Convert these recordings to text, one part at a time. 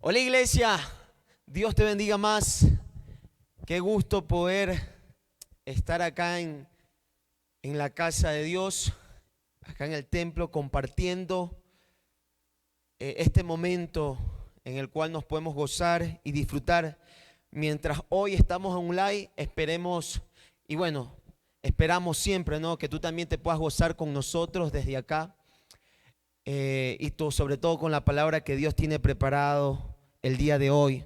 Hola iglesia, Dios te bendiga más. Qué gusto poder estar acá en la casa de Dios, acá en el templo, compartiendo este momento en el cual nos podemos gozar y disfrutar. Mientras hoy estamos en un live, esperemos, y bueno, esperamos siempre, ¿no?, que tú también te puedas gozar con nosotros desde acá. Y tú, sobre todo con la palabra que Dios tiene preparado el día de hoy.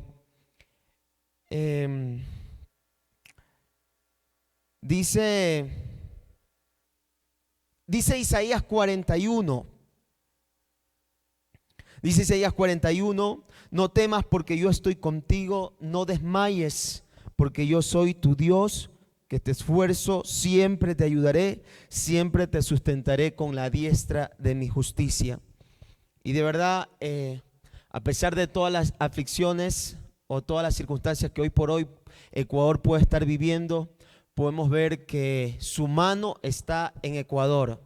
Dice Isaías 41. Dice Isaías 41, no temas porque yo estoy contigo, no desmayes porque yo soy tu Dios, que te esfuerzo, siempre te ayudaré, siempre te sustentaré con la diestra de mi justicia. Y de verdad, a pesar de todas las aflicciones o todas las circunstancias que hoy por hoy Ecuador puede estar viviendo, podemos ver que su mano está en Ecuador.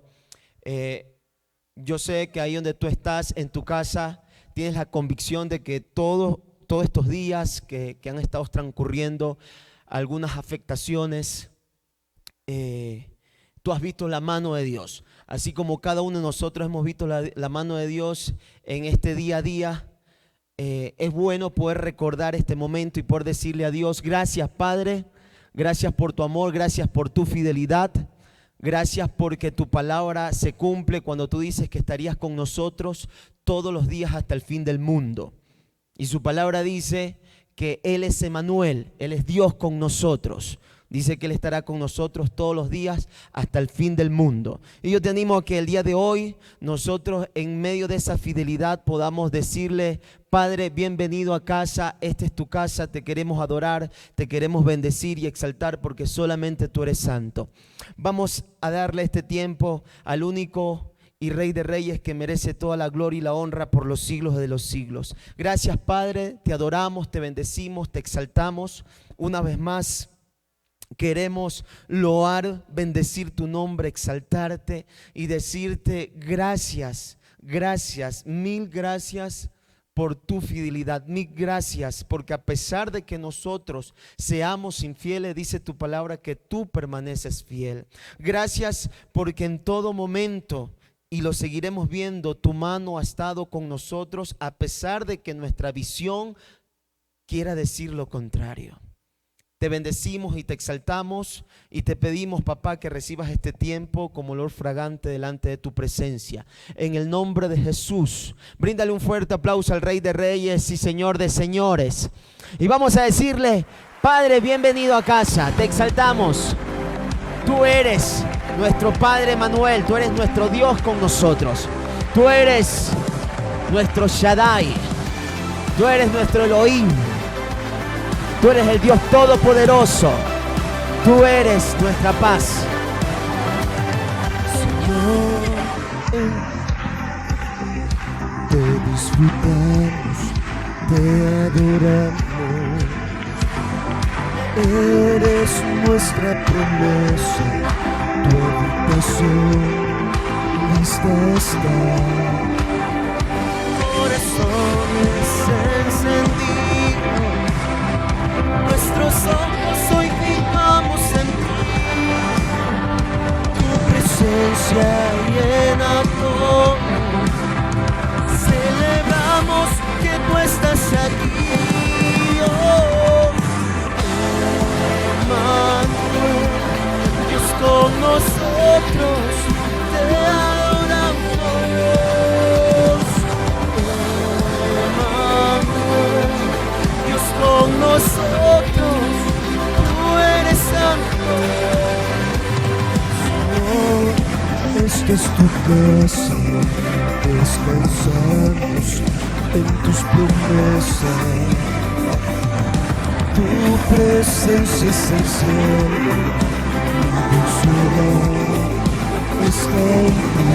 Yo sé que ahí donde tú estás, en tu casa, tienes la convicción de que todos estos días que han estado transcurriendo, algunas afectaciones, tú has visto la mano de Dios. Así como cada uno de nosotros hemos visto la mano de Dios en este día a día, es bueno poder recordar este momento y poder decirle a Dios: gracias, Padre, gracias por tu amor, gracias por tu fidelidad, gracias porque tu palabra se cumple cuando tú dices que estarías con nosotros todos los días hasta el fin del mundo. Y su palabra dice que Él es Emmanuel, Él es Dios con nosotros. Dice que Él estará con nosotros todos los días hasta el fin del mundo. Y yo te animo a que el día de hoy nosotros, en medio de esa fidelidad, podamos decirle: Padre, bienvenido a casa, esta es tu casa, te queremos adorar, te queremos bendecir y exaltar porque solamente tú eres santo. Vamos a darle este tiempo al único y Rey de Reyes, que merece toda la gloria y la honra por los siglos de los siglos. Gracias, Padre, te adoramos, te bendecimos, te exaltamos. Una vez más queremos loar, bendecir tu nombre, exaltarte y decirte gracias, gracias, mil gracias por tu fidelidad, mil gracias, porque a pesar de que nosotros seamos infieles, dice tu palabra que tú permaneces fiel. Gracias porque en todo momento, y lo seguiremos viendo, tu mano ha estado con nosotros a pesar de que nuestra visión quiera decir lo contrario. Te bendecimos y te exaltamos y te pedimos, papá, que recibas este tiempo como olor fragante delante de tu presencia. En el nombre de Jesús, bríndale un fuerte aplauso al Rey de Reyes y Señor de Señores. Y vamos a decirle: Padre, bienvenido a casa, te exaltamos. Tú eres nuestro Padre Emmanuel, tú eres nuestro Dios con nosotros. Tú eres nuestro Shaddai, tú eres nuestro Elohim. Tú eres el Dios Todopoderoso. Tú eres nuestra paz. Señor, te disfrutamos, te adoramos. Eres nuestra promesa, tu habitación lista está. Corazones encendidos, nuestros ojos hoy fijamos en ti. Tu presencia llena todo. Celebramos que tú estás aquí. Oh, Emmanuel, Dios con nosotros, te adoramos. Emmanuel, Dios con nosotros, tú eres santo. Señor, esta es tu casa, descansamos en tus promesas. Tu presencia es el cielo, mi ciudad está en ti.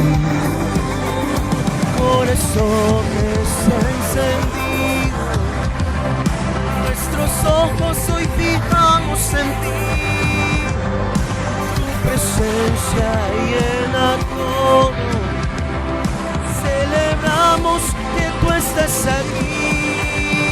Corazones encendidos, nuestros ojos hoy fijamos en ti. Tu presencia llena todo. Celebramos que tú estás aquí.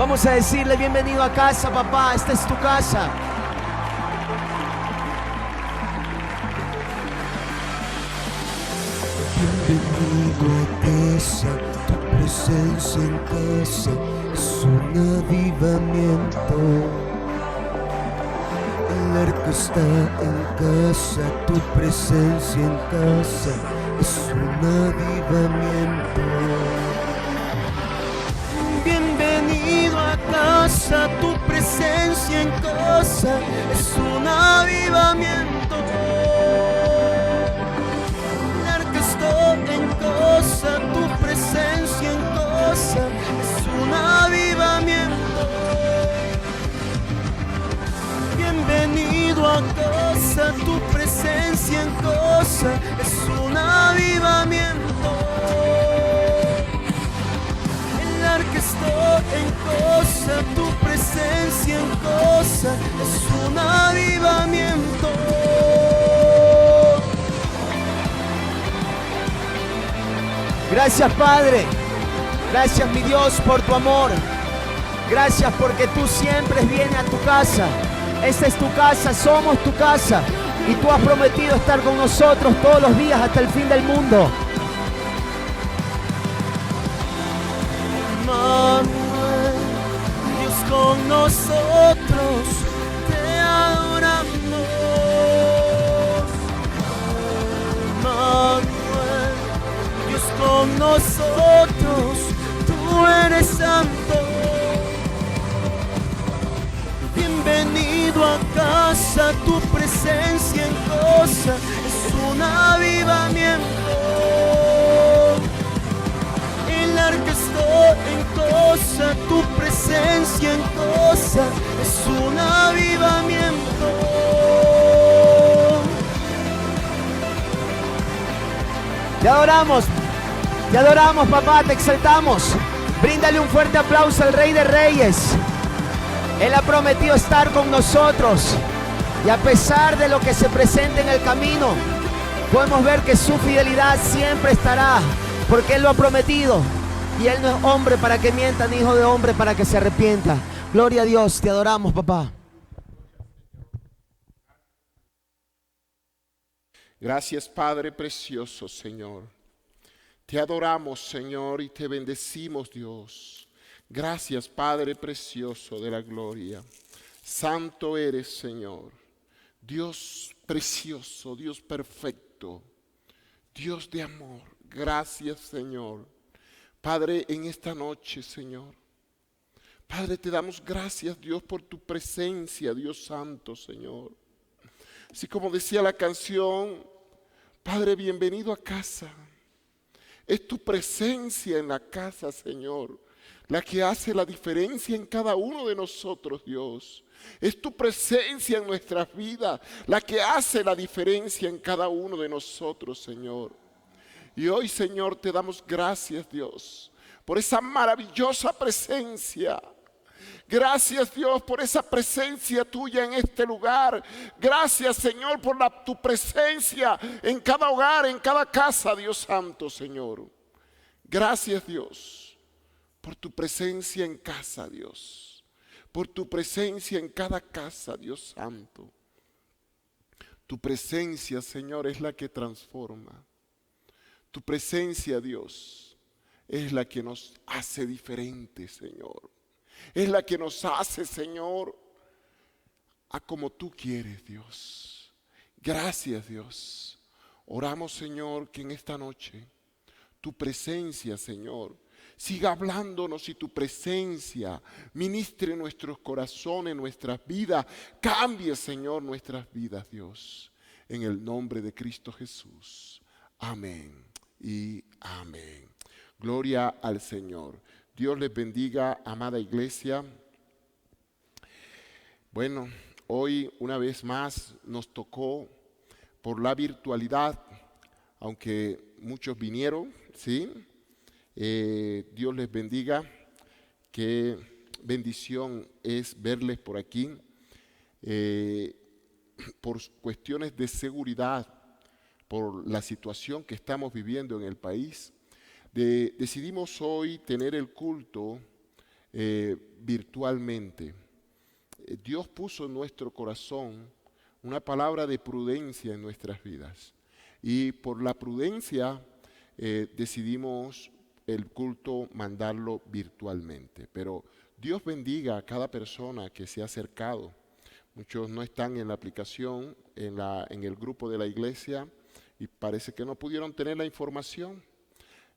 Vamos a decirle bienvenido a casa, papá. Esta es tu casa. Bienvenido a casa, tu presencia en casa es un avivamiento. El arca está en casa, tu presencia en casa es un avivamiento. Bienvenido a casa, tu presencia en casa es un avivamiento. El arca está en casa, tu presencia en casa es un avivamiento. Bienvenido a casa, tu presencia en casa es un avivamiento. El arca está en casa, tu presencia en casa es un avivamiento. Gracias, Padre. Gracias, mi Dios, por tu amor. Gracias porque tú siempre vienes a tu casa. Esta es tu casa, somos tu casa. Y tú has prometido estar con nosotros todos los días hasta el fin del mundo. Manuel, Dios con nosotros, te adoramos. Manuel, Dios con nosotros, tú eres santo. Bienvenido a casa, tu presencia en casa es un avivamiento. El arca está en casa, tu presencia en casa es un avivamiento. Te adoramos, papá, te exaltamos. Bríndale un fuerte aplauso al Rey de Reyes. Él ha prometido estar con nosotros. Y a pesar de lo que se presente en el camino, podemos ver que su fidelidad siempre estará, porque Él lo ha prometido. Y Él no es hombre para que mienta, ni hijo de hombre para que se arrepienta. Gloria a Dios, te adoramos, papá. Gracias, Padre precioso, Señor. Te adoramos, Señor, y te bendecimos, Dios. Gracias, Padre precioso de la gloria. Santo eres, Señor. Dios precioso, Dios perfecto, Dios de amor. Gracias, Señor. Padre, en esta noche, Señor. Padre, te damos gracias, Dios, por tu presencia, Dios santo, Señor. Así como decía la canción, Padre, bienvenido a casa. Es tu presencia en la casa, Señor, la que hace la diferencia en cada uno de nosotros, Dios. Es tu presencia en nuestras vidas la que hace la diferencia en cada uno de nosotros, Señor. Y hoy, Señor, te damos gracias, Dios, por esa maravillosa presencia. Gracias, Dios, por esa presencia tuya en este lugar. Gracias, Señor, por tu presencia en cada hogar, en cada casa, Dios santo, Señor. Gracias, Dios, por tu presencia en casa, Dios. Por tu presencia en cada casa, Dios santo. Tu presencia, Señor, es la que transforma. Tu presencia, Dios, es la que nos hace diferentes, Señor. Es la que nos hace, Señor, a como tú quieres, Dios. Gracias, Dios. Oramos, Señor, que en esta noche tu presencia, Señor, siga hablándonos y tu presencia ministre nuestros corazones, nuestras vidas. Cambie, Señor, nuestras vidas, Dios. En el nombre de Cristo Jesús. Amén y amén. Gloria al Señor. Dios les bendiga, amada iglesia. Bueno, hoy una vez más nos tocó por la virtualidad, aunque muchos vinieron, ¿sí? Dios les bendiga. Qué bendición es verles por aquí. Por cuestiones de seguridad, por la situación que estamos viviendo en el país, decidimos hoy tener el culto virtualmente. Dios puso en nuestro corazón una palabra de prudencia en nuestras vidas. Y por la prudencia decidimos el culto mandarlo virtualmente. Pero Dios bendiga a cada persona que se ha acercado. Muchos no están en la aplicación, en el grupo de la iglesia, y parece que no pudieron tener la información.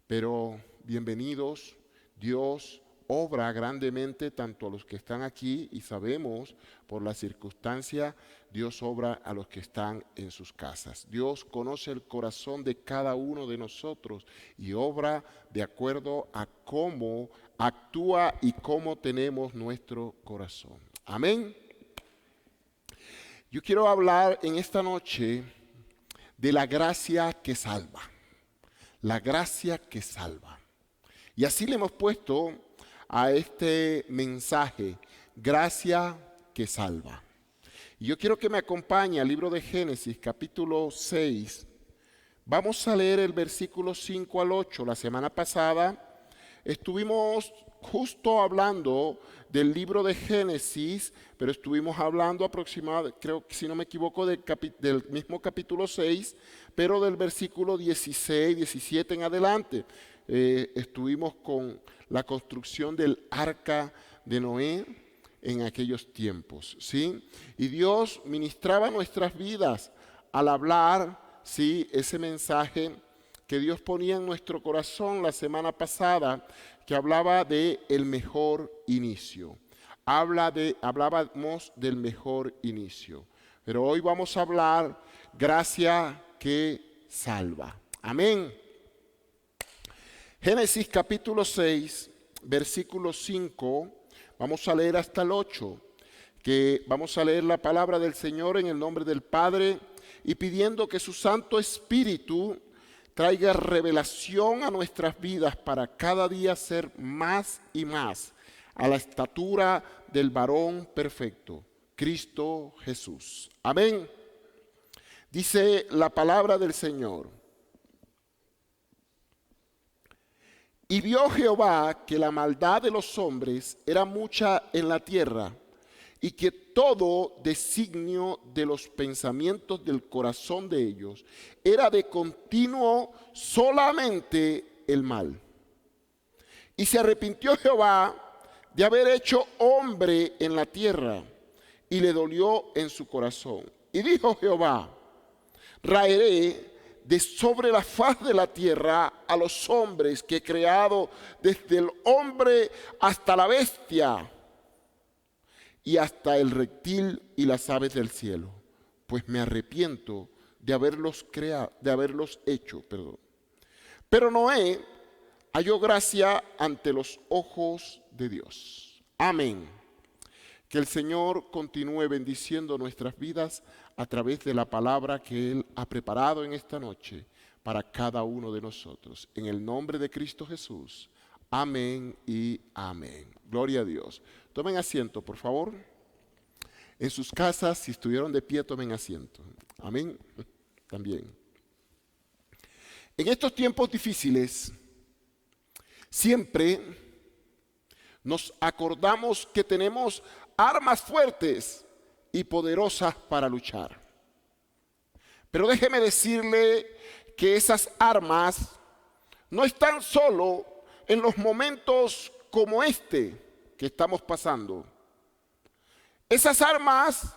Pero bienvenidos. Dios obra grandemente tanto a los que están aquí, y sabemos por la circunstancia, Dios obra a los que están en sus casas. Dios conoce el corazón de cada uno de nosotros y obra de acuerdo a cómo actúa y cómo tenemos nuestro corazón. Amén. Yo quiero hablar en esta noche de la gracia que salva. La gracia que salva. Y así le hemos puesto a este mensaje, gracia que salva. Y yo quiero que me acompañe al libro de Génesis, capítulo 6. Vamos a leer el versículo 5 al 8. La semana pasada estuvimos justo hablando del libro de Génesis, pero estuvimos hablando aproximadamente, creo que si no me equivoco, del mismo capítulo 6, pero del versículo 16, 17 en adelante. Estuvimos con la construcción del arca de Noé en aquellos tiempos, ¿sí? Y Dios ministraba nuestras vidas al hablar, ¿sí?, ese mensaje que Dios ponía en nuestro corazón la semana pasada, que hablaba de el mejor inicio. Hablábamos del mejor inicio. Pero hoy vamos a hablar gracia que salva. Amén. Génesis capítulo 6, versículo 5, vamos a leer hasta el 8, que vamos a leer la palabra del Señor en el nombre del Padre, y pidiendo que su Santo Espíritu traiga revelación a nuestras vidas para cada día ser más y más a la estatura del varón perfecto, Cristo Jesús. Amén. Dice la palabra del Señor. Y vio Jehová que la maldad de los hombres era mucha en la tierra, y que todo designio de los pensamientos del corazón de ellos era de continuo solamente el mal. Y se arrepintió Jehová de haber hecho hombre en la tierra, y le dolió en su corazón. Y dijo Jehová: raeré de sobre la faz de la tierra a los hombres que he creado, desde el hombre hasta la bestia y hasta el reptil y las aves del cielo, pues me arrepiento de haberlos hecho. Pero Noé halló gracia ante los ojos de Dios. Amén. Que el Señor continúe bendiciendo nuestras vidas a través de la palabra que Él ha preparado en esta noche para cada uno de nosotros. En el nombre de Cristo Jesús. Amén y amén. Gloria a Dios. Tomen asiento, por favor. En sus casas, si estuvieron de pie, tomen asiento. Amén. También. En estos tiempos difíciles, siempre nos acordamos que tenemos armas fuertes y poderosas para luchar. Pero déjeme decirle que esas armas no están solo en los momentos como este que estamos pasando. Esas armas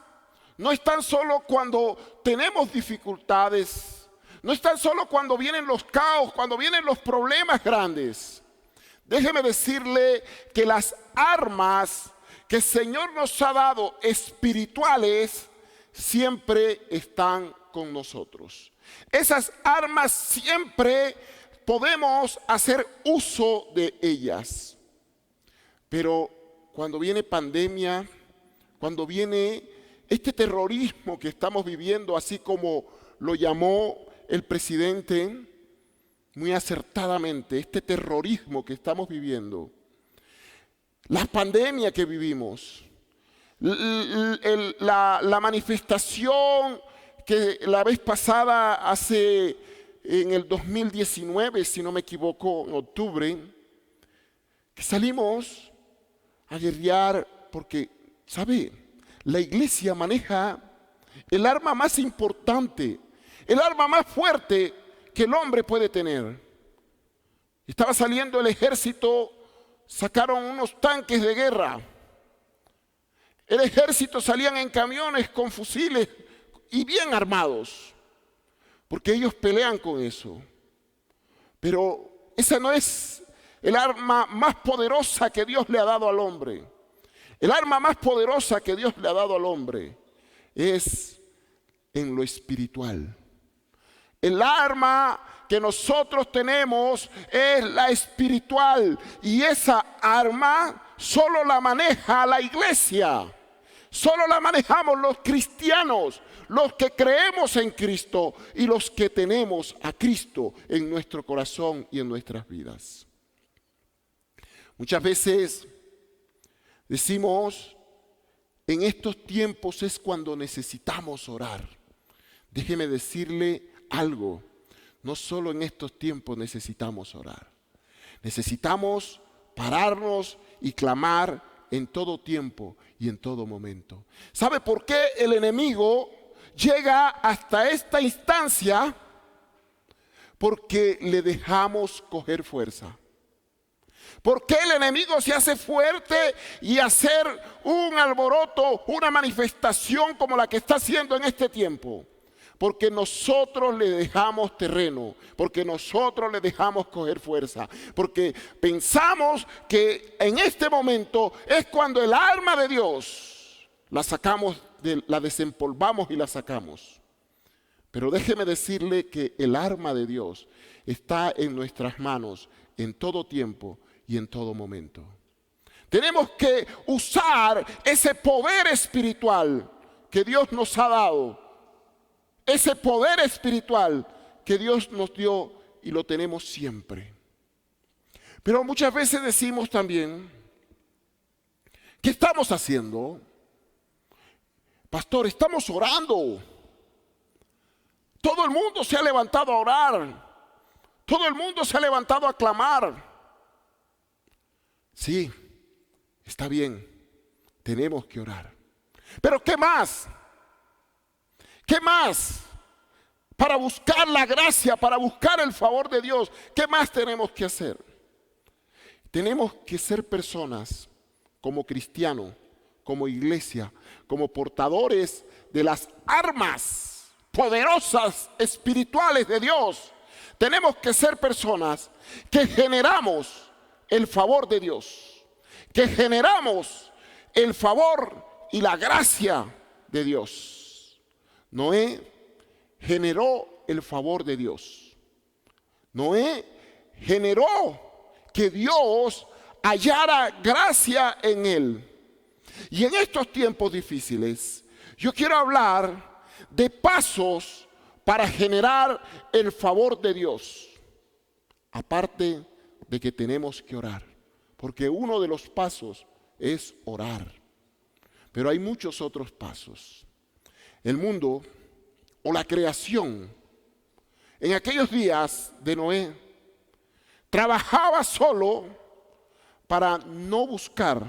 no están solo cuando tenemos dificultades, no están solo cuando vienen los caos, cuando vienen los problemas grandes. Déjeme decirle que las armas que el Señor nos ha dado espirituales siempre están con nosotros. Esas armas siempre podemos hacer uso de ellas. Pero cuando viene pandemia, cuando viene este terrorismo que estamos viviendo, así como lo llamó el presidente muy acertadamente, este terrorismo que estamos viviendo, la pandemia que vivimos, la manifestación que la vez pasada en el 2019, si no me equivoco, en octubre, que salimos a guerrear porque, ¿sabe? La iglesia maneja el arma más importante, el arma más fuerte que el hombre puede tener. Estaba saliendo el ejército, sacaron unos tanques de guerra. El ejército salían en camiones con fusiles y bien armados, porque ellos pelean con eso. Pero esa no es el arma más poderosa que Dios le ha dado al hombre. El arma más poderosa que Dios le ha dado al hombre es en lo espiritual. El arma que nosotros tenemos es la espiritual, y esa arma solo la maneja la iglesia. Solo la manejamos los cristianos, los que creemos en Cristo y los que tenemos a Cristo en nuestro corazón y en nuestras vidas. Muchas veces decimos, en estos tiempos es cuando necesitamos orar. Déjeme decirle algo, no solo en estos tiempos necesitamos orar. Necesitamos pararnos y clamar en todo tiempo y en todo momento. ¿Sabe por qué el enemigo llega hasta esta instancia? Porque le dejamos coger fuerza. ¿Por qué el enemigo se hace fuerte y hacer un alboroto, una manifestación como la que está haciendo en este tiempo? Porque nosotros le dejamos terreno, porque nosotros le dejamos coger fuerza, porque pensamos que en este momento es cuando el arma de Dios la sacamos, la desempolvamos y la sacamos. Pero déjeme decirle que el arma de Dios está en nuestras manos en todo tiempo y en todo momento. Tenemos que usar ese poder espiritual que Dios nos ha dado. Ese poder espiritual que Dios nos dio y lo tenemos siempre. Pero muchas veces decimos también, ¿qué estamos haciendo? Pastor, estamos orando. Todo el mundo se ha levantado a orar. Todo el mundo se ha levantado a clamar. Sí, está bien, tenemos que orar. Pero ¿qué más? ¿Qué más? Para buscar la gracia, para buscar el favor de Dios, ¿qué más tenemos que hacer? Tenemos que ser personas como cristianos, como iglesia, como portadores de las armas poderosas espirituales de Dios. Tenemos que ser personas que generamos el favor de Dios, que generamos el favor y la gracia de Dios. Noé generó el favor de Dios. Noé generó que Dios hallara gracia en él. Y en estos tiempos difíciles, yo quiero hablar de pasos para generar el favor de Dios. Aparte de que tenemos que orar, porque uno de los pasos es orar. Pero hay muchos otros pasos. El mundo o la creación en aquellos días de Noé trabajaba solo para no buscar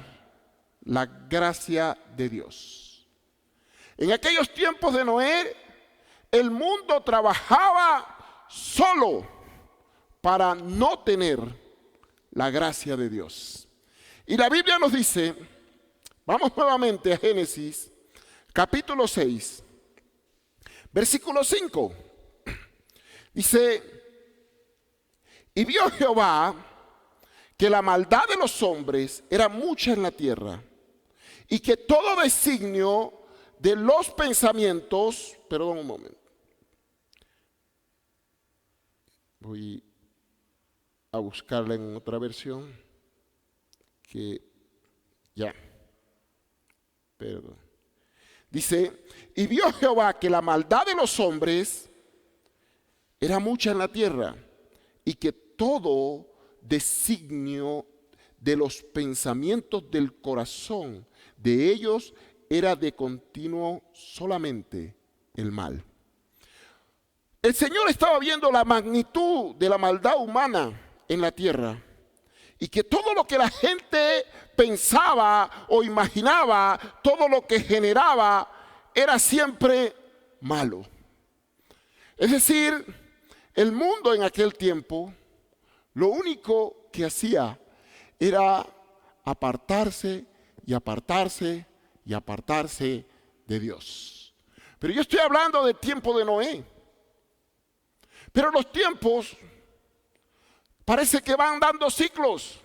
la gracia de Dios. En aquellos tiempos de Noé, el mundo trabajaba solo para no tener la gracia de Dios. Y la Biblia nos dice, vamos nuevamente a Génesis, capítulo 6, versículo 5. Dice, y vio Jehová que la maldad de los hombres era mucha en la tierra, y que todo designio de los pensamientos, perdón un momento, voy a buscarla en otra versión, que ya, perdón. Dice, y vio Jehová que la maldad de los hombres era mucha en la tierra, y que todo designio de los pensamientos del corazón de ellos era de continuo solamente el mal. El Señor estaba viendo la magnitud de la maldad humana en la tierra, y que todo lo que la gente pensaba o imaginaba, todo lo que generaba, era siempre malo. Es decir, el mundo en aquel tiempo, lo único que hacía era apartarse y apartarse y apartarse de Dios. Pero yo estoy hablando del tiempo de Noé. Pero los tiempos parece que van dando ciclos.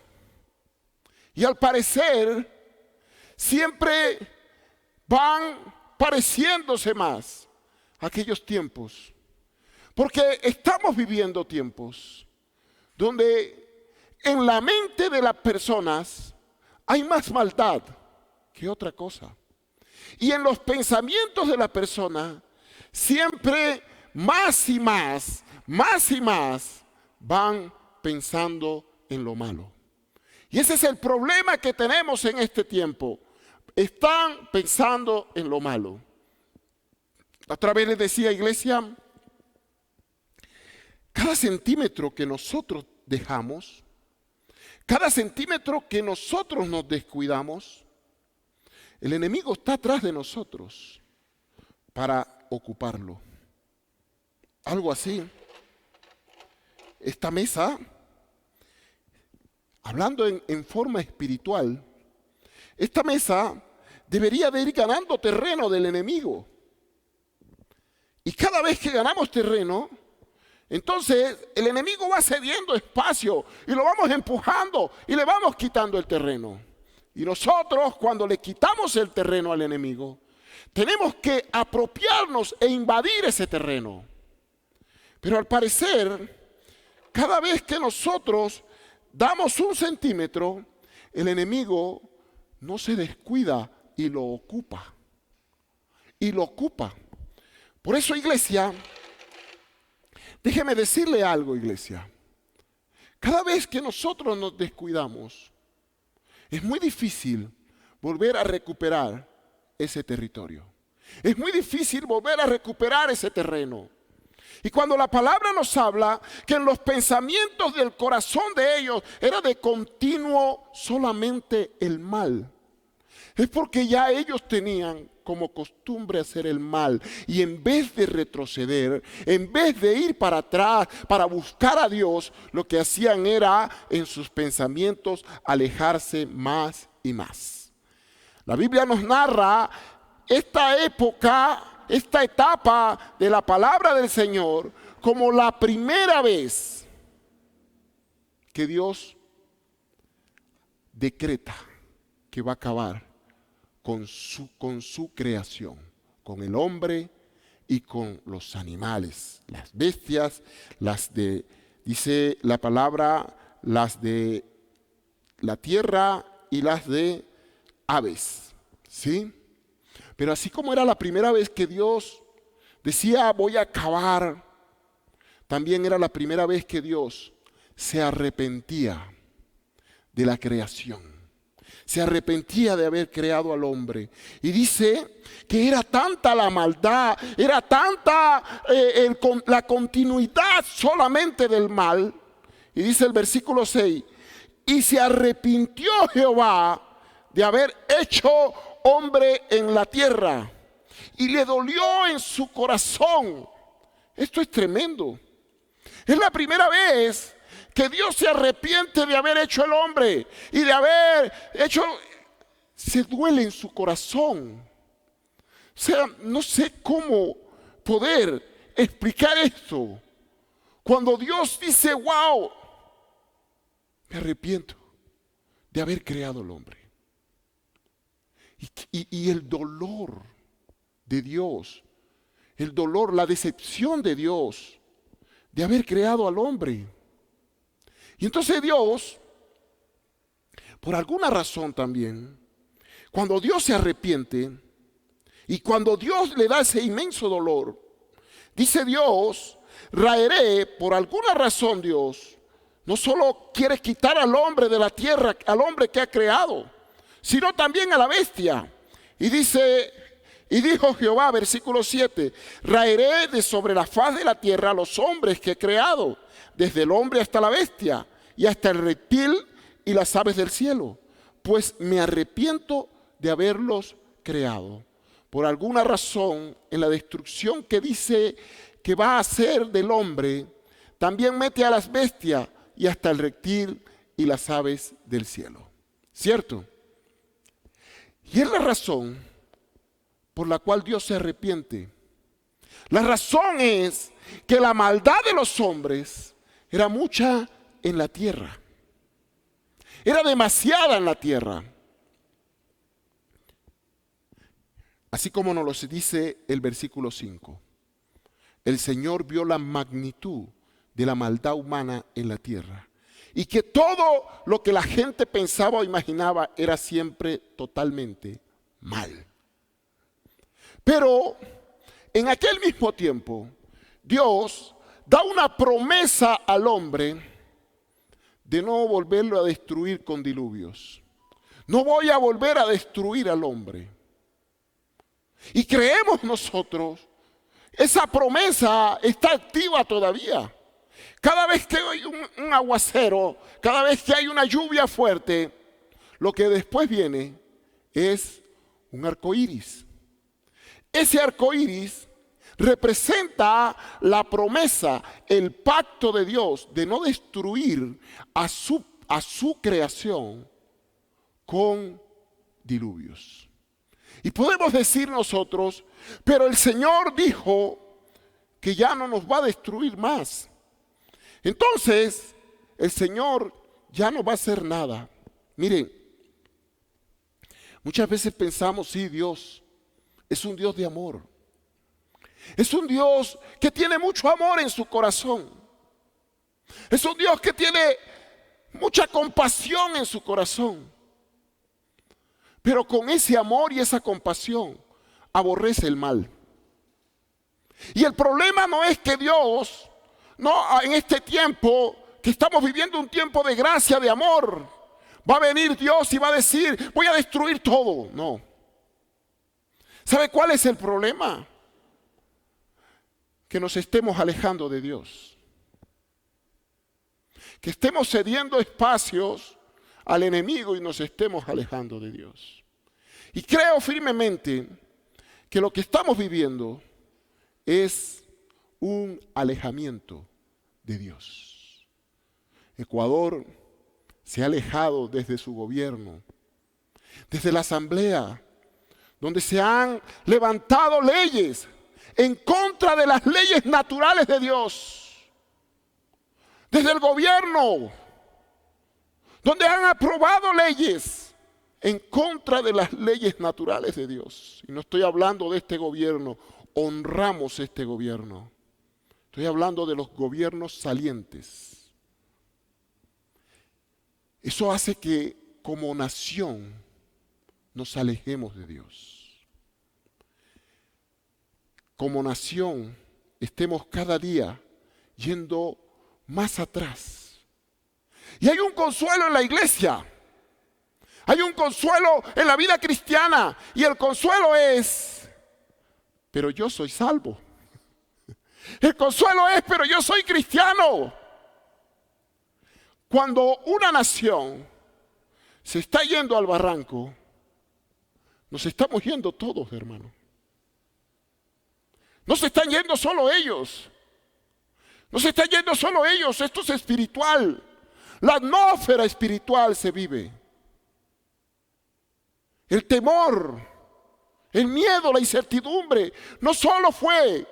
Y al parecer siempre van pareciéndose más a aquellos tiempos. Porque estamos viviendo tiempos donde en la mente de las personas hay más maldad que otra cosa. Y en los pensamientos de la persona siempre más y más van pensando en lo malo. Y ese es el problema que tenemos en este tiempo. Están pensando en lo malo. Otra vez les decía, iglesia, cada centímetro que nosotros dejamos, cada centímetro que nosotros nos descuidamos, el enemigo está atrás de nosotros para ocuparlo. Algo así. Esta mesa, hablando en forma espiritual, esta mesa debería de ir ganando terreno del enemigo. Y cada vez que ganamos terreno, entonces el enemigo va cediendo espacio y lo vamos empujando y le vamos quitando el terreno. Y nosotros, cuando le quitamos el terreno al enemigo, tenemos que apropiarnos e invadir ese terreno. Pero al parecer, cada vez que nosotros damos un centímetro, el enemigo no se descuida y lo ocupa. Y lo ocupa. Por eso, iglesia, déjeme decirle algo, iglesia. Cada vez que nosotros nos descuidamos, es muy difícil volver a recuperar ese territorio. Es muy difícil volver a recuperar ese terreno. Y cuando la palabra nos habla que en los pensamientos del corazón de ellos era de continuo solamente el mal, es porque ya ellos tenían como costumbre hacer el mal. Y en vez de retroceder, en vez de ir para atrás para buscar a Dios, lo que hacían era en sus pensamientos alejarse más y más. La Biblia nos narra esta época, esta etapa de la palabra del Señor como la primera vez que Dios decreta que va a acabar con su creación, con el hombre y con los animales, las bestias, dice la palabra, las de la tierra y las de aves, ¿sí? Pero así como era la primera vez que Dios decía voy a acabar, también era la primera vez que Dios se arrepentía de la creación. Se arrepentía de haber creado al hombre. Y dice que era tanta la maldad, era tanta la continuidad solamente del mal. Y dice el versículo 6, y se arrepintió Jehová de haber hecho hombre en la tierra. Y le dolió en su corazón. Esto es tremendo. Es la primera vez que Dios se arrepiente de haber hecho el hombre y de haber hecho, se duele en su corazón. O sea, no sé cómo poder explicar esto. Cuando Dios dice, wow, me arrepiento de haber creado al hombre. Y el dolor de Dios, el dolor, la decepción de Dios de haber creado al hombre. Y entonces Dios, por alguna razón también, cuando Dios se arrepiente y cuando Dios le da ese inmenso dolor, dice Dios, raeré, por alguna razón Dios, no solo quiere quitar al hombre de la tierra, al hombre que ha creado, sino también a la bestia. Y dice, y dijo Jehová, versículo 7, raeré de sobre la faz de la tierra a los hombres que he creado, desde el hombre hasta la bestia, y hasta el reptil y las aves del cielo, pues me arrepiento de haberlos creado. Por alguna razón, en la destrucción que dice que va a hacer del hombre, también mete a las bestias y hasta el reptil y las aves del cielo. ¿Cierto? Y es la razón por la cual Dios se arrepiente. La razón es que la maldad de los hombres era mucha en la tierra. Era demasiada en la tierra. Así como nos lo dice el versículo 5. El Señor vio la magnitud de la maldad humana en la tierra. Y que todo lo que la gente pensaba o imaginaba era siempre totalmente mal. Pero en aquel mismo tiempo, Dios da una promesa al hombre de no volverlo a destruir con diluvios. No voy a volver a destruir al hombre. Y creemos nosotros, esa promesa está activa todavía. Cada vez que hay un aguacero, cada vez que hay una lluvia fuerte, lo que después viene es un arco iris. Ese arco iris representa la promesa, el pacto de Dios de no destruir a su creación con diluvios. Y podemos decir nosotros, pero el Señor dijo que ya no nos va a destruir más. Entonces, el Señor ya no va a hacer nada. Miren, muchas veces pensamos, sí, Dios es un Dios de amor. Es un Dios que tiene mucho amor en su corazón. Es un Dios que tiene mucha compasión en su corazón. Pero con ese amor y esa compasión aborrece el mal. Y el problema no es que Dios, no, en este tiempo que estamos viviendo un tiempo de gracia, de amor, va a venir Dios y va a decir, voy a destruir todo. No. ¿Sabe cuál es el problema? Que nos estemos alejando de Dios. Que estemos cediendo espacios al enemigo y nos estemos alejando de Dios. Y creo firmemente que lo que estamos viviendo es un alejamiento de Dios. Ecuador se ha alejado desde su gobierno, desde la asamblea, donde se han levantado leyes en contra de las leyes naturales de Dios. Desde el gobierno, donde han aprobado leyes en contra de las leyes naturales de Dios. Y no estoy hablando de este gobierno, honramos este gobierno. Estoy hablando de los gobiernos salientes. Eso hace que como nación nos alejemos de Dios. Como nación estemos cada día yendo más atrás. Y hay un consuelo en la iglesia. Hay un consuelo en la vida cristiana. Y el consuelo es, pero yo soy salvo. El consuelo es, pero yo soy cristiano. Cuando una nación se está yendo al barranco, nos estamos yendo todos, hermano. No se están yendo solo ellos. No se están yendo solo ellos. Esto es espiritual. La atmósfera espiritual se vive. El temor, el miedo, la incertidumbre, no solo fue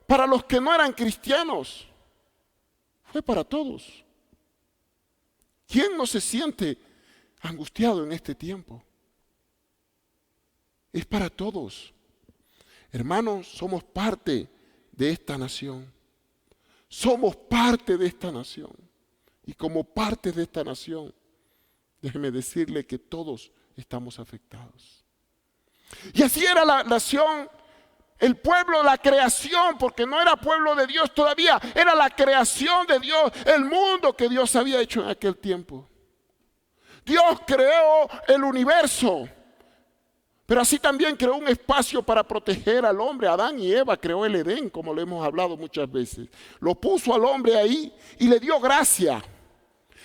para los que no eran cristianos, fue para todos. ¿Quién no se siente angustiado en este tiempo? Es para todos. Hermanos, somos parte de esta nación. Somos parte de esta nación. Y como parte de esta nación, déjeme decirle que todos estamos afectados. Y así era la nación, el pueblo, la creación, porque no era pueblo de Dios todavía, era la creación de Dios, el mundo que Dios había hecho en aquel tiempo. Dios creó el universo, pero así también creó un espacio para proteger al hombre. Adán y Eva creó el Edén, como lo hemos hablado muchas veces. Lo puso al hombre ahí y le dio gracia.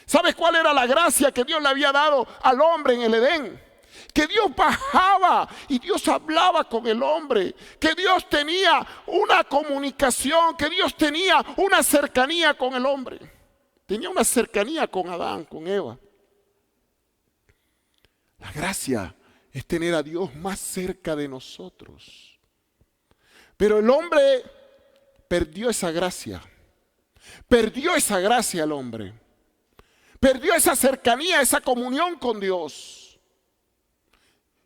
¿Sabes cuál era la gracia que Dios le había dado al hombre en el Edén? Que Dios bajaba y Dios hablaba con el hombre, que Dios tenía una comunicación, que Dios tenía una cercanía con el hombre. Tenía una cercanía con Adán, con Eva. La gracia es tener a Dios más cerca de nosotros. Pero el hombre perdió esa gracia. Perdió esa gracia el hombre. Perdió esa cercanía, esa comunión con Dios.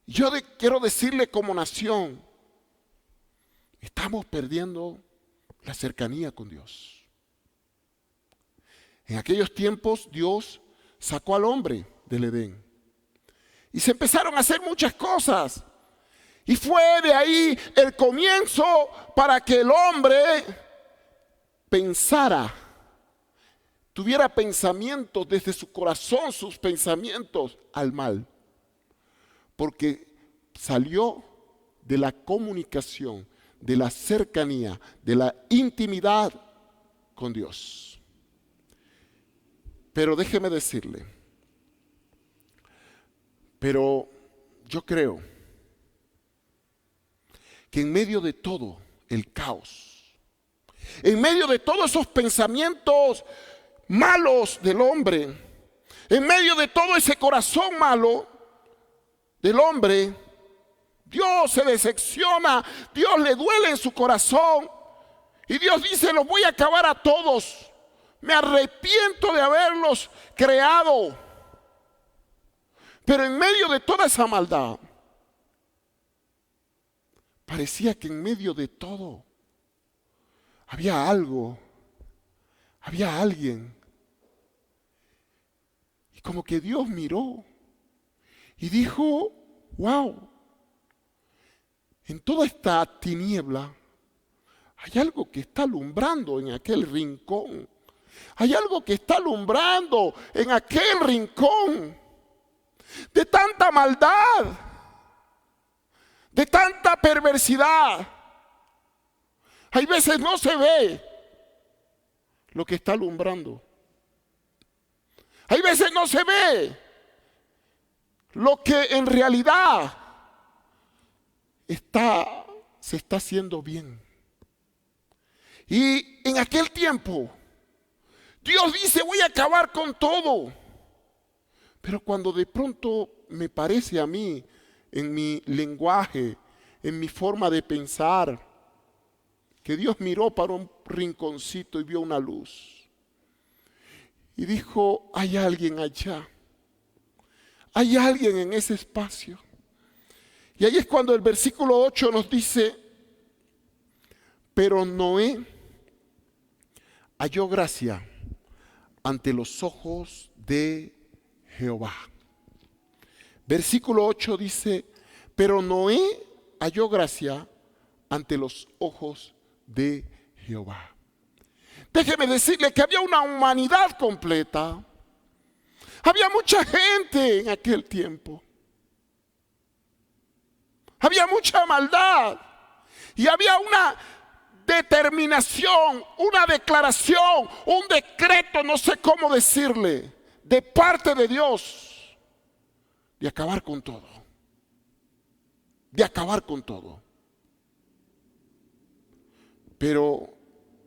Yo quiero decirle como nación, estamos perdiendo la cercanía con Dios. En aquellos tiempos Dios sacó al hombre del Edén. Y se empezaron a hacer muchas cosas. Y fue de ahí el comienzo para que el hombre pensara, tuviera pensamientos desde su corazón, sus pensamientos al mal. Porque salió de la comunicación, de la cercanía, de la intimidad con Dios. Pero déjeme decirle, pero yo creo que en medio de todo el caos, en medio de todos esos pensamientos malos del hombre, en medio de todo ese corazón malo del hombre, Dios se decepciona, Dios le duele en su corazón y Dios dice: los voy a acabar a todos, me arrepiento de haberlos creado. Pero en medio de toda esa maldad, parecía que en medio de todo había algo, había alguien. Y como que Dios miró y dijo: wow, en toda esta tiniebla hay algo que está alumbrando en aquel rincón. Hay algo que está alumbrando en aquel rincón. De tanta maldad, de tanta perversidad. Hay veces no se ve lo que está alumbrando. Hay veces no se ve lo que en realidad se está haciendo bien. Y en aquel tiempo, Dios dice: voy a acabar con todo. Pero cuando de pronto me parece a mí, en mi lenguaje, en mi forma de pensar, que Dios miró para un rinconcito y vio una luz. Y dijo: hay alguien allá. Hay alguien en ese espacio. Y ahí es cuando el versículo 8 nos dice: pero Noé halló gracia ante los ojos de Jehová. Versículo 8 dice: pero Noé halló gracia ante los ojos de Jehová. Déjeme decirle que había una humanidad completa. Había mucha gente en aquel tiempo. Había mucha maldad. Y había una determinación, una declaración, un decreto, no sé cómo decirle, de parte de Dios, de acabar con todo. De acabar con todo. Pero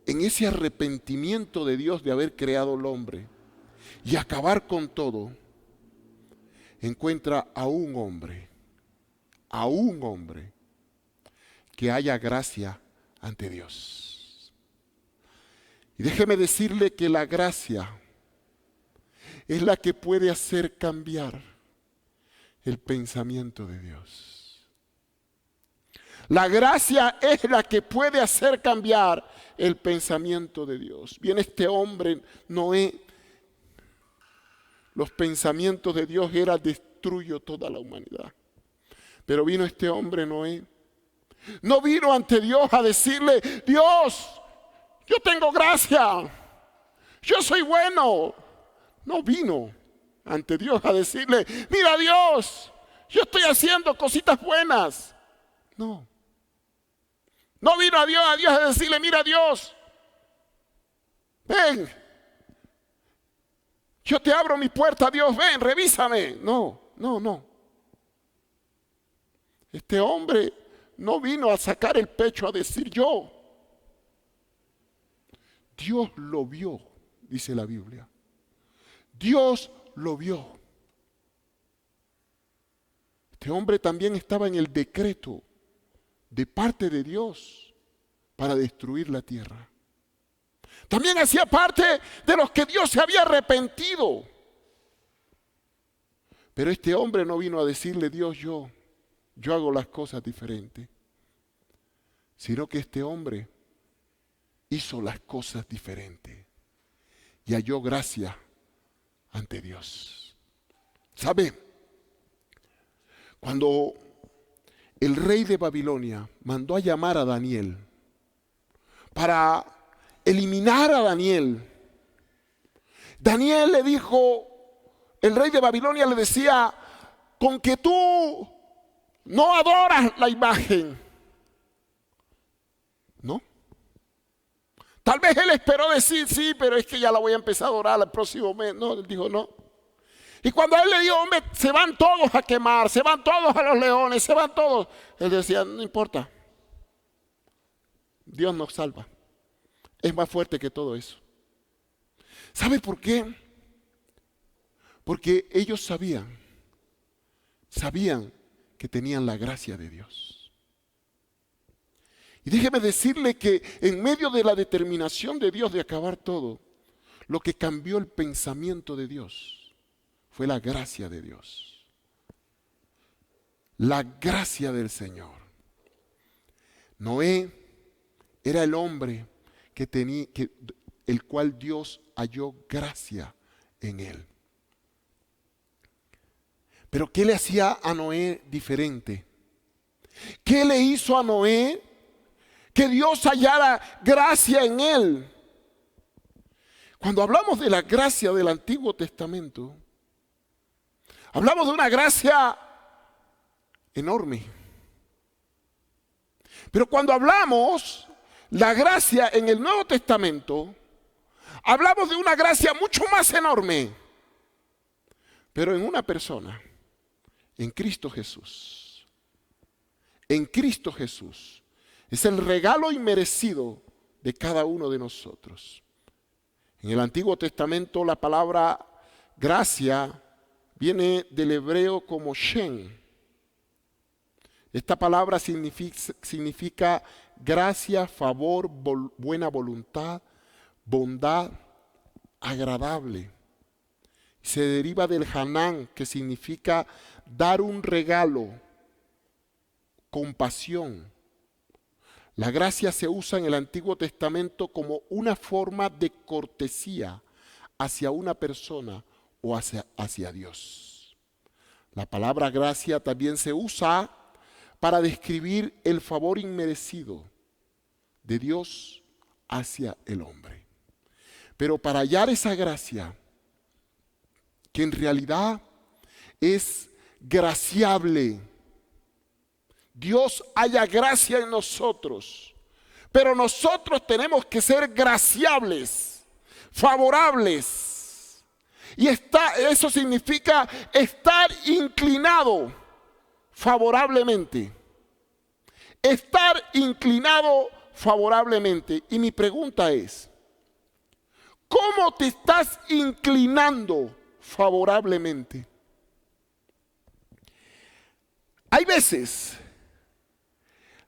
en ese arrepentimiento de Dios de haber creado al hombre y acabar con todo, encuentra a un hombre que haya gracia ante Dios. Y déjeme decirle que la gracia es la que puede hacer cambiar el pensamiento de Dios. La gracia es la que puede hacer cambiar el pensamiento de Dios. Viene este hombre, Noé. Los pensamientos de Dios era: destruyo toda la humanidad. Pero vino este hombre, Noé. No vino ante Dios a decirle: Dios, yo tengo gracia, yo soy bueno. No vino ante Dios a decirle: mira Dios, yo estoy haciendo cositas buenas. No. No vino a Dios a decirle: mira Dios, ven, Yo te abro mi puerta, Dios, ven, revísame. No, no, no. Este hombre no vino a sacar el pecho a decir yo. Dios lo vio, dice la Biblia. Dios lo vio. Este hombre también estaba en el decreto de parte de Dios para destruir la tierra. También hacía parte de los que Dios se había arrepentido. Pero este hombre no vino a decirle, Dios, yo hago las cosas diferentes. Sino que este hombre hizo las cosas diferentes y halló gracia ante Dios. ¿Sabe? Cuando el rey de Babilonia mandó a llamar a Daniel para eliminar a Daniel, Daniel le dijo, el rey de Babilonia le decía, con que tú no adoras la imagen, ¿no? Tal vez él esperó decir, sí, pero es que ya la voy a empezar a adorar el próximo mes. No, él dijo, no. Y cuando él le dijo, hombre, se van todos a quemar, se van todos a los leones, se van todos. Él decía, no importa. Dios nos salva. Es más fuerte que todo eso. ¿Sabe por qué? Porque ellos sabían que tenían la gracia de Dios. Y déjeme decirle que en medio de la determinación de Dios de acabar todo, lo que cambió el pensamiento de Dios fue la gracia de Dios. La gracia del Señor. Noé era el hombre el cual Dios halló gracia en él. Pero ¿qué le hacía a Noé diferente? ¿Qué le hizo a Noé que Dios hallara gracia en él? Cuando hablamos de la gracia del Antiguo Testamento, hablamos de una gracia enorme. Pero cuando hablamos la gracia en el Nuevo Testamento, hablamos de una gracia mucho más enorme, pero en una persona, en Cristo Jesús. En Cristo Jesús. Es el regalo inmerecido de cada uno de nosotros. En el Antiguo Testamento la palabra gracia viene del hebreo como shen. Esta palabra significa gracia, favor, buena voluntad, bondad, agradable. Se deriva del hanán, que significa dar un regalo, compasión. La gracia se usa en el Antiguo Testamento como una forma de cortesía hacia una persona o hacia Dios. La palabra gracia también se usa para describir el favor inmerecido de Dios hacia el hombre. Pero para hallar esa gracia, que en realidad es graciable, Dios haya gracia en nosotros, pero nosotros tenemos que ser graciables, favorables. Y eso significa estar inclinado favorablemente. Estar inclinado favorablemente. Y mi pregunta es, ¿cómo te estás inclinando favorablemente? Hay veces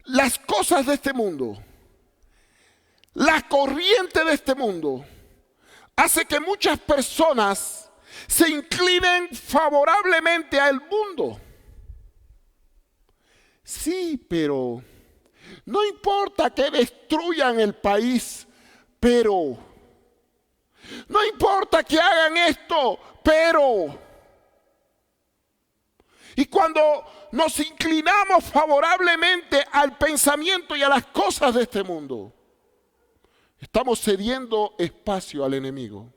las cosas de este mundo, la corriente de este mundo, hace que muchas personas se inclinen favorablemente al mundo. Sí, pero no importa que destruyan el país, pero no importa que hagan esto, pero. Y cuando nos inclinamos favorablemente al pensamiento y a las cosas de este mundo, estamos cediendo espacio al enemigo.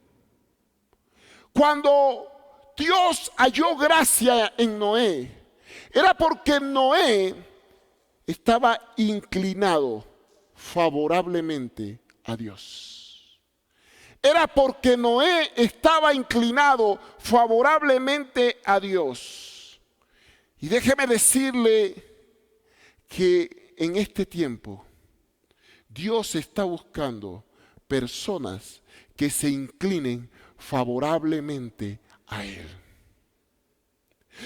Cuando Dios halló gracia en Noé, era porque Noé estaba inclinado favorablemente a Dios. era porque Noé estaba inclinado favorablemente a Dios. Y déjeme decirle que en este tiempo Dios está buscando personas que se inclinen favorablemente a Él.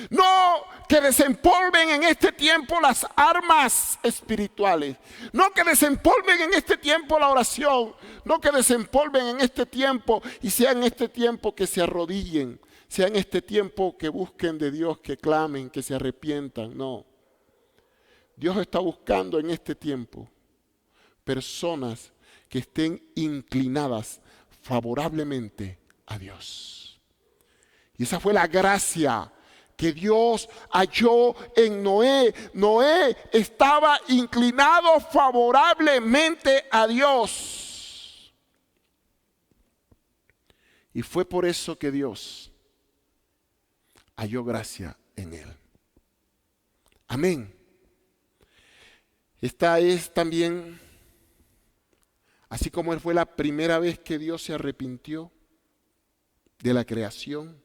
No que desempolven en este tiempo las armas espirituales. No que desempolven en este tiempo la oración. No que desempolven en este tiempo y sea en este tiempo que se arrodillen. Sea en este tiempo que busquen de Dios, que clamen, que se arrepientan. No. Dios está buscando en este tiempo personas que estén inclinadas favorablemente a Dios. Y esa fue la gracia que Dios halló en Noé. Noé estaba inclinado favorablemente a Dios. Y fue por eso que Dios halló gracia en él. Amén. Esta es también, así como fue la primera vez que Dios se arrepintió de la creación,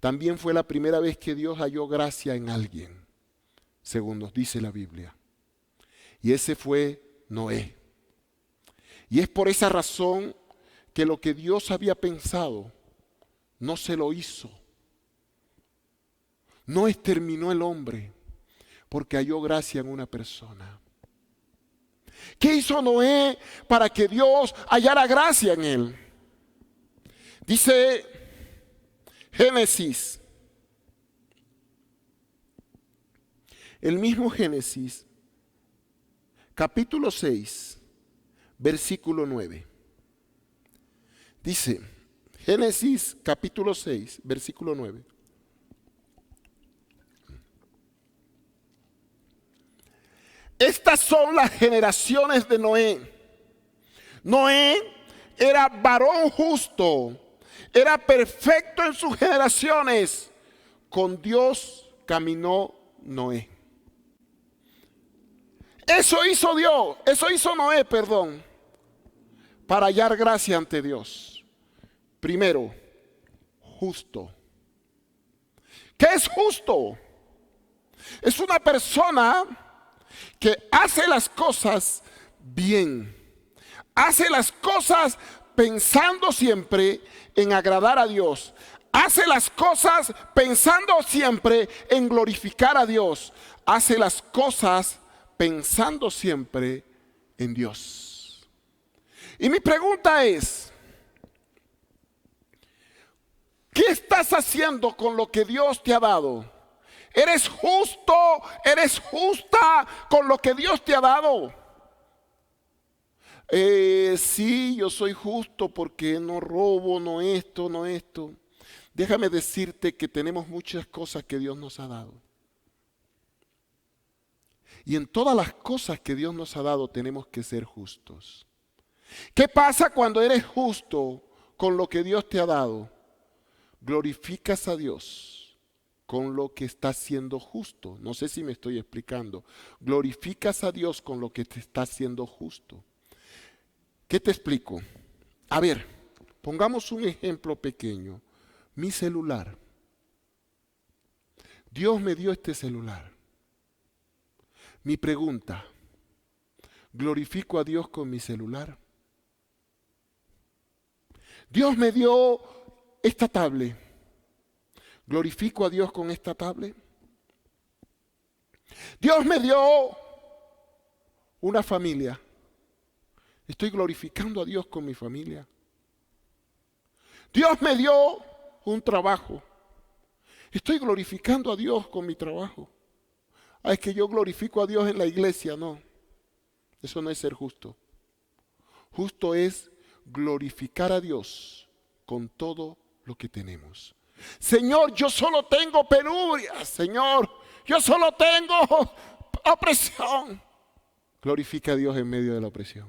también fue la primera vez que Dios halló gracia en alguien, según nos dice la Biblia. Y ese fue Noé. Y es por esa razón que lo que Dios había pensado no se lo hizo. No exterminó el hombre porque halló gracia en una persona. ¿Qué hizo Noé para que Dios hallara gracia en él? Dice Génesis, el mismo Génesis, capítulo 6, versículo 9. Dice, Génesis capítulo 6, versículo 9. Estas son las generaciones de Noé. Noé era varón justo, era perfecto en sus generaciones. Con Dios caminó Noé. Eso hizo Noé, para hallar gracia ante Dios. Primero, justo. ¿Qué es justo? Es una persona que hace las cosas bien, hace las cosas pensando siempre en agradar a Dios, hace las cosas pensando siempre en glorificar a Dios, hace las cosas pensando siempre en Dios. Y mi pregunta es, ¿qué estás haciendo con lo que Dios te ha dado? ¿Eres justo? ¿Eres justa con lo que Dios te ha dado? Sí, yo soy justo porque no robo, no esto, no esto. Déjame decirte que tenemos muchas cosas que Dios nos ha dado. Y en todas las cosas que Dios nos ha dado tenemos que ser justos. ¿Qué pasa cuando eres justo con lo que Dios te ha dado? Glorificas a Dios con lo que está siendo justo. No sé si me estoy explicando. Glorificas a Dios con lo que te está haciendo justo. ¿Qué te explico? A ver, pongamos un ejemplo pequeño. Mi celular. Dios me dio este celular. Mi pregunta, ¿glorifico a Dios con mi celular? Dios me dio esta tablet. ¿Glorifico a Dios con esta tablet? Dios me dio una familia. ¿Estoy glorificando a Dios con mi familia? Dios me dio un trabajo. ¿Estoy glorificando a Dios con mi trabajo? Es que yo glorifico a Dios en la iglesia. No, eso no es ser justo. Justo es glorificar a Dios con todo lo que tenemos. Señor, yo solo tengo penurias. Señor, yo solo tengo opresión. Glorifica a Dios en medio de la opresión.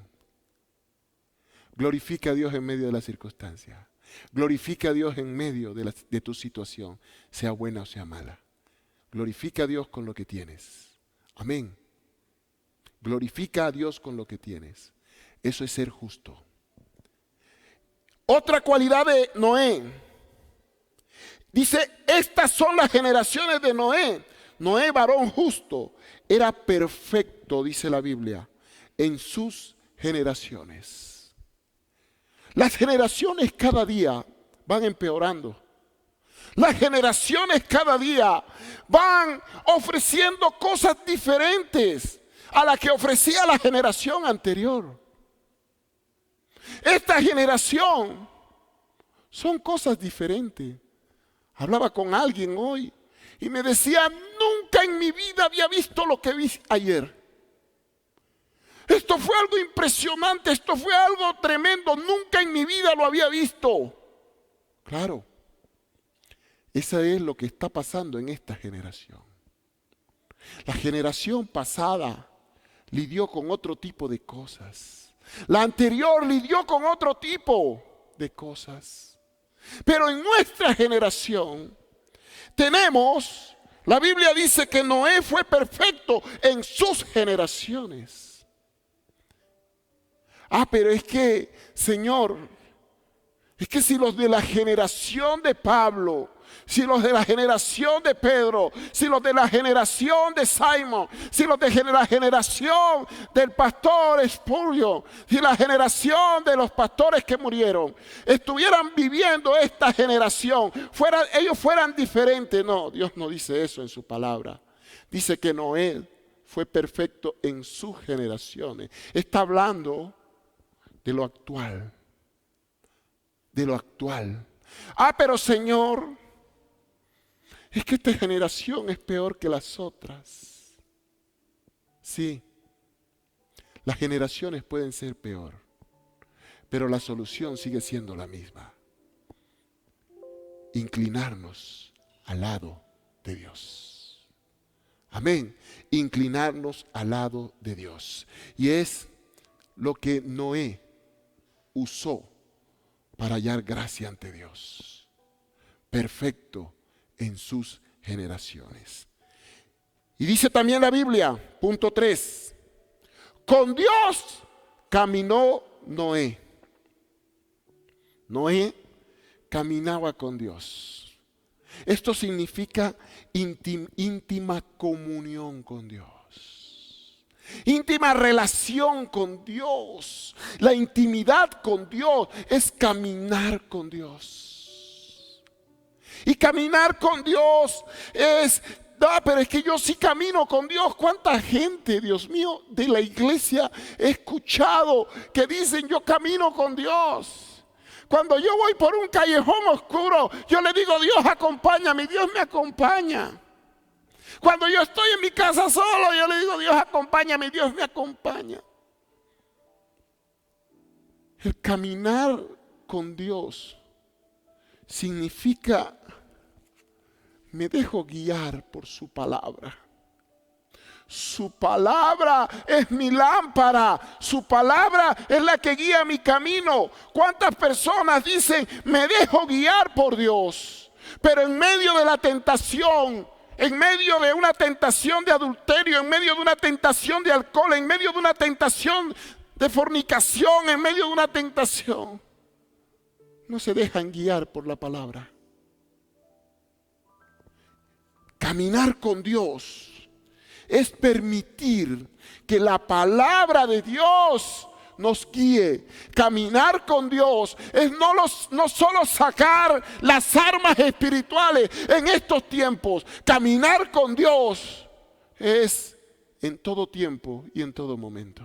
Glorifica a Dios en medio de la circunstancia. Glorifica a Dios en medio de tu situación, sea buena o sea mala. Glorifica a Dios con lo que tienes. Amén. Glorifica a Dios con lo que tienes. Eso es ser justo. Otra cualidad de Noé. Dice, estas son las generaciones de Noé. Noé, varón justo, era perfecto, dice la Biblia, en sus generaciones. Las generaciones cada día van empeorando. Las generaciones cada día van ofreciendo cosas diferentes a las que ofrecía la generación anterior. Esta generación son cosas diferentes. Hablaba con alguien hoy y me decía, nunca en mi vida había visto lo que vi ayer. Esto fue algo impresionante, esto fue algo tremendo, nunca en mi vida lo había visto. Claro, eso es lo que está pasando en esta generación. La generación pasada lidió con otro tipo de cosas. La anterior lidió con otro tipo de cosas. Pero en nuestra generación tenemos, la Biblia dice que Noé fue perfecto en sus generaciones. Pero es que, Señor, es que si los de la generación de Pablo, si los de la generación de Pedro, si los de la generación de Simon, si los de la generación del pastor Spurgeon, si la generación de los pastores que murieron, estuvieran viviendo esta generación, ellos fueran diferentes. No, Dios no dice eso en su palabra. Dice que Noé fue perfecto en sus generaciones. Está hablando de lo actual. De lo actual. Pero Señor, es que esta generación es peor que las otras. Sí, las generaciones pueden ser peor, pero la solución sigue siendo la misma. Inclinarnos al lado de Dios. Amén. Inclinarnos al lado de Dios. Y es lo que Noé usó para hallar gracia ante Dios. Perfecto en sus generaciones. Y dice también la Biblia, punto 3, con Dios caminó Noé. Noé caminaba con Dios. Esto significa íntima comunión con Dios. Íntima relación con Dios. La intimidad con Dios es caminar con Dios. Y caminar con Dios es, pero es que yo sí camino con Dios. ¿Cuánta gente, Dios mío, de la iglesia he escuchado que dicen yo camino con Dios? Cuando yo voy por un callejón oscuro, yo le digo, Dios acompáñame, Dios me acompaña. Cuando yo estoy en mi casa solo, yo le digo, Dios acompáñame, Dios me acompaña. El caminar con Dios significa, me dejo guiar por su palabra. Su palabra es mi lámpara. Su palabra es la que guía mi camino. ¿Cuántas personas dicen, me dejo guiar por Dios? Pero en medio de la tentación, en medio de una tentación de adulterio, en medio de una tentación de alcohol, en medio de una tentación de fornicación, en medio de una tentación, no se dejan guiar por la palabra. Caminar con Dios es permitir que la palabra de Dios nos guíe. Caminar con Dios es no solo sacar las armas espirituales en estos tiempos. Caminar con Dios es en todo tiempo y en todo momento.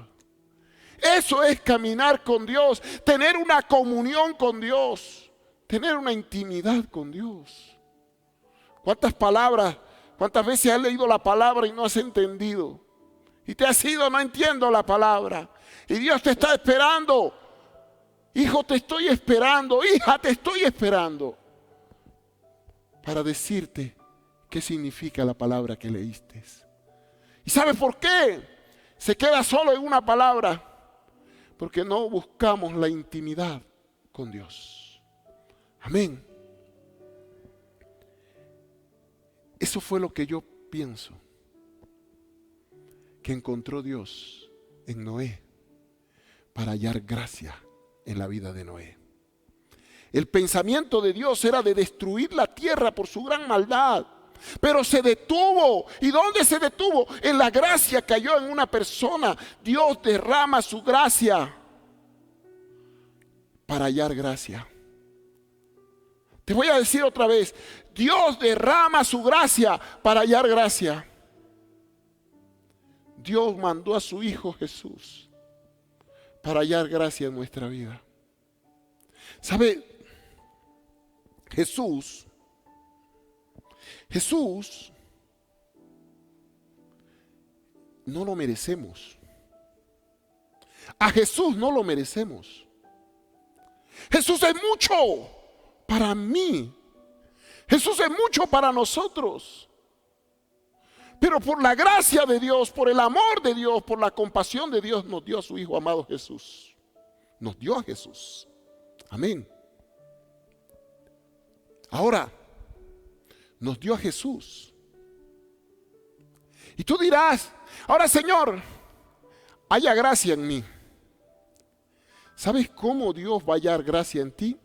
Eso es caminar con Dios, tener una comunión con Dios, tener una intimidad con Dios. ¿Cuántas veces has leído la palabra y no has entendido? Y te has ido, no entiendo la palabra. Y Dios te está esperando. Hijo, te estoy esperando. Hija, te estoy esperando. Para decirte qué significa la palabra que leíste. ¿Y sabes por qué? Se queda solo en una palabra. Porque no buscamos la intimidad con Dios. Amén. Eso fue lo que yo pienso que encontró Dios en Noé para hallar gracia en la vida de Noé. El pensamiento de Dios era de destruir la tierra por su gran maldad. Pero se detuvo. ¿Y dónde se detuvo? En la gracia cayó en una persona. Dios derrama su gracia para hallar gracia. Te voy a decir otra vez. Dios derrama su gracia para hallar gracia. Dios mandó a su Hijo Jesús para hallar gracia en nuestra vida. ¿Sabe? Jesús no lo merecemos. A Jesús no lo merecemos. Jesús es mucho para mí. Jesús es mucho para nosotros. Pero por la gracia de Dios, por el amor de Dios, por la compasión de Dios, nos dio a su Hijo amado Jesús. Nos dio a Jesús. Amén. Ahora, nos dio a Jesús. Y tú dirás, ahora Señor, haya gracia en mí. ¿Sabes cómo Dios va a hallar gracia en ti?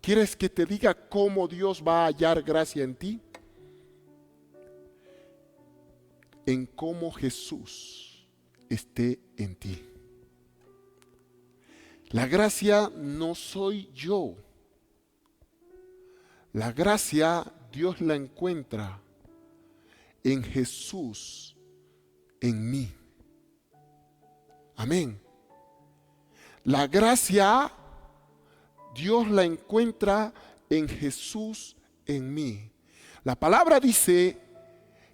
¿Quieres que te diga cómo Dios va a hallar gracia en ti? En cómo Jesús esté en ti. La gracia no soy yo. La gracia Dios la encuentra en Jesús, en mí. Amén. La gracia Dios la encuentra en Jesús, en mí. La palabra dice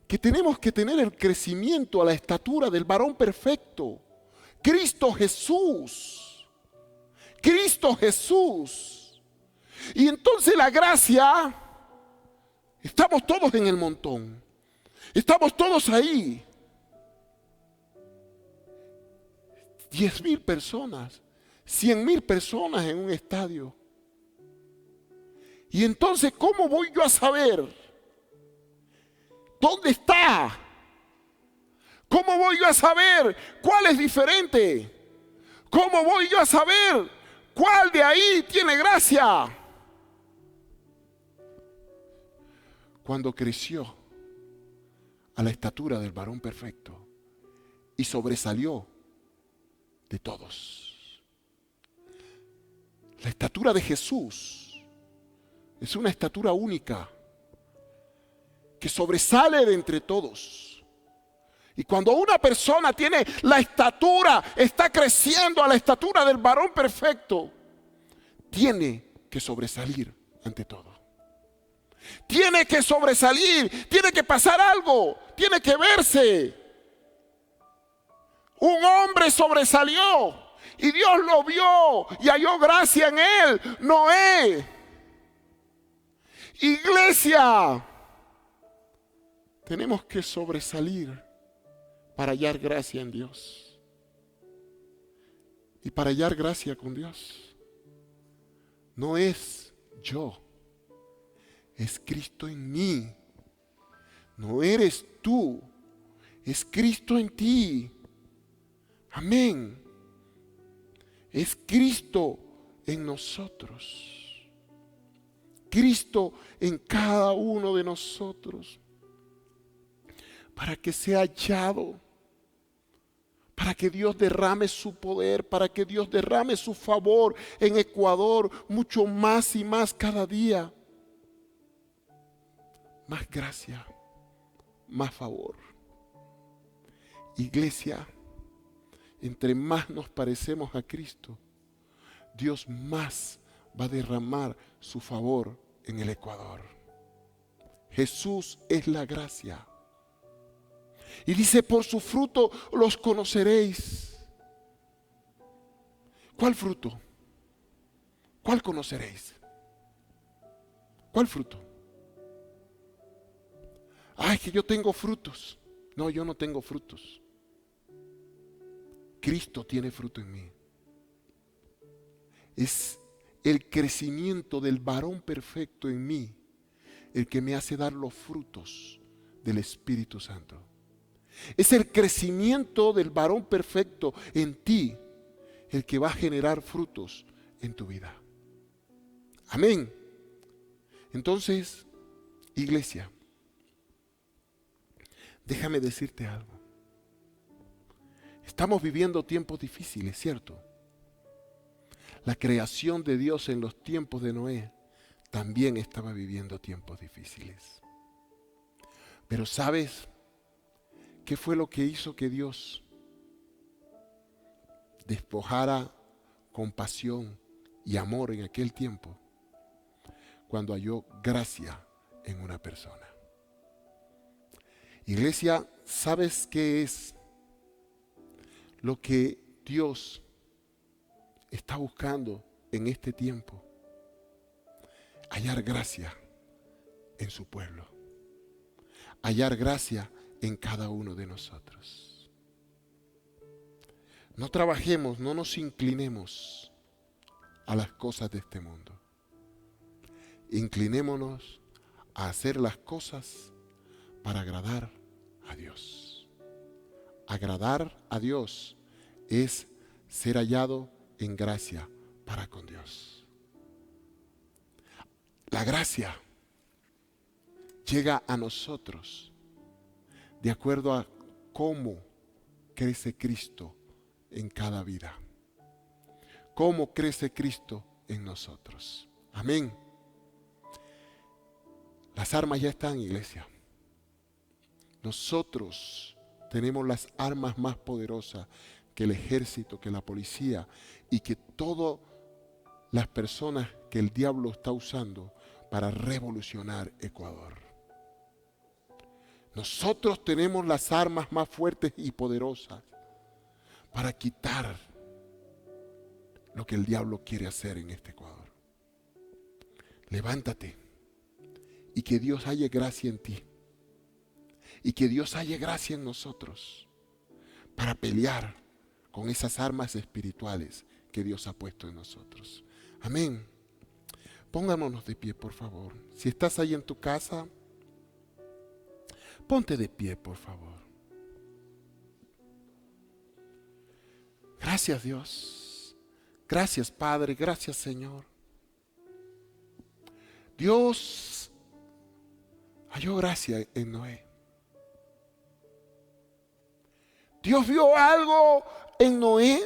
que tenemos que tener el crecimiento a la estatura del varón perfecto. Cristo Jesús. Cristo Jesús. Y entonces la gracia, estamos todos en el montón. Estamos todos ahí. 10,000 personas, 100,000 personas en un estadio. Y entonces, ¿cómo voy yo a saber dónde está? ¿Cómo voy yo a saber cuál es diferente? ¿Cómo voy yo a saber cuál de ahí tiene gracia? Cuando creció a la estatura del varón perfecto y sobresalió de todos. La estatura de Jesús es una estatura única que sobresale de entre todos. Y cuando una persona tiene la estatura, está creciendo a la estatura del varón perfecto, tiene que sobresalir ante todo. Tiene que sobresalir, tiene que pasar algo, tiene que verse. Un hombre sobresalió y Dios lo vio y halló gracia en él, Noé. Iglesia, tenemos que sobresalir para hallar gracia en Dios. Y para hallar gracia con Dios, no es yo, es Cristo en mí. No eres tú, es Cristo en ti. Amén. Es Cristo en nosotros. Cristo en cada uno de nosotros. Para que sea hallado. Para que Dios derrame su poder. Para que Dios derrame su favor en Ecuador. Mucho más y más cada día. Más gracia. Más favor. Iglesia, entre más nos parecemos a Cristo, Dios más va a derramar su favor en el Ecuador. Jesús es la gracia. Y dice, por su fruto los conoceréis. ¿Cuál fruto? ¿Cuál conoceréis? ¿Cuál fruto? Ay, que yo tengo frutos. No, yo no tengo frutos. Cristo tiene fruto en mí. Es el crecimiento del varón perfecto en mí el que me hace dar los frutos del Espíritu Santo. Es el crecimiento del varón perfecto en ti el que va a generar frutos en tu vida. Amén. Entonces, iglesia, déjame decirte algo. Estamos viviendo tiempos difíciles, ¿cierto? La creación de Dios en los tiempos de Noé también estaba viviendo tiempos difíciles. Pero ¿sabes qué fue lo que hizo que Dios despojara compasión y amor en aquel tiempo? Cuando halló gracia en una persona. Iglesia, ¿sabes qué es lo que Dios está buscando en este tiempo? Hallar gracia en su pueblo. Hallar gracia en cada uno de nosotros. No trabajemos, no nos inclinemos a las cosas de este mundo. Inclinémonos a hacer las cosas para agradar a Dios. Agradar a Dios es ser hallado en gracia para con Dios. La gracia llega a nosotros de acuerdo a cómo crece Cristo en cada vida. Cómo crece Cristo en nosotros. Amén. Las armas ya están, iglesia. Nosotros tenemos las armas más poderosas que el ejército, que la policía y que todas las personas que el diablo está usando para revolucionar Ecuador. Nosotros tenemos las armas más fuertes y poderosas para quitar lo que el diablo quiere hacer en este Ecuador. Levántate y que Dios halle gracia en ti. Y que Dios halle gracia en nosotros para pelear con esas armas espirituales que Dios ha puesto en nosotros. Amén. Pongámonos de pie, por favor. Si estás ahí en tu casa, ponte de pie, por favor. Gracias, Dios. Gracias, Padre. Gracias, Señor. Dios halló gracia en Noé. Dios vio algo en Noé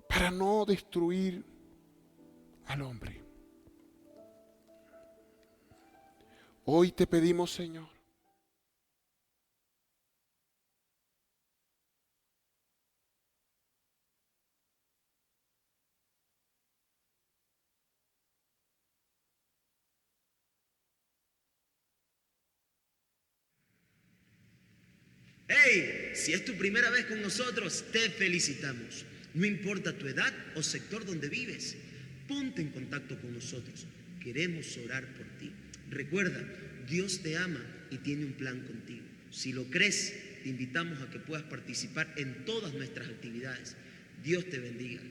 para no destruir al hombre. Hoy te pedimos, Señor, Hey, si es tu primera vez con nosotros, te felicitamos. No importa tu edad o sector donde vives, ponte en contacto con nosotros. Queremos orar por ti. Recuerda, Dios te ama y tiene un plan contigo. Si lo crees, te invitamos a que puedas participar en todas nuestras actividades. Dios te bendiga.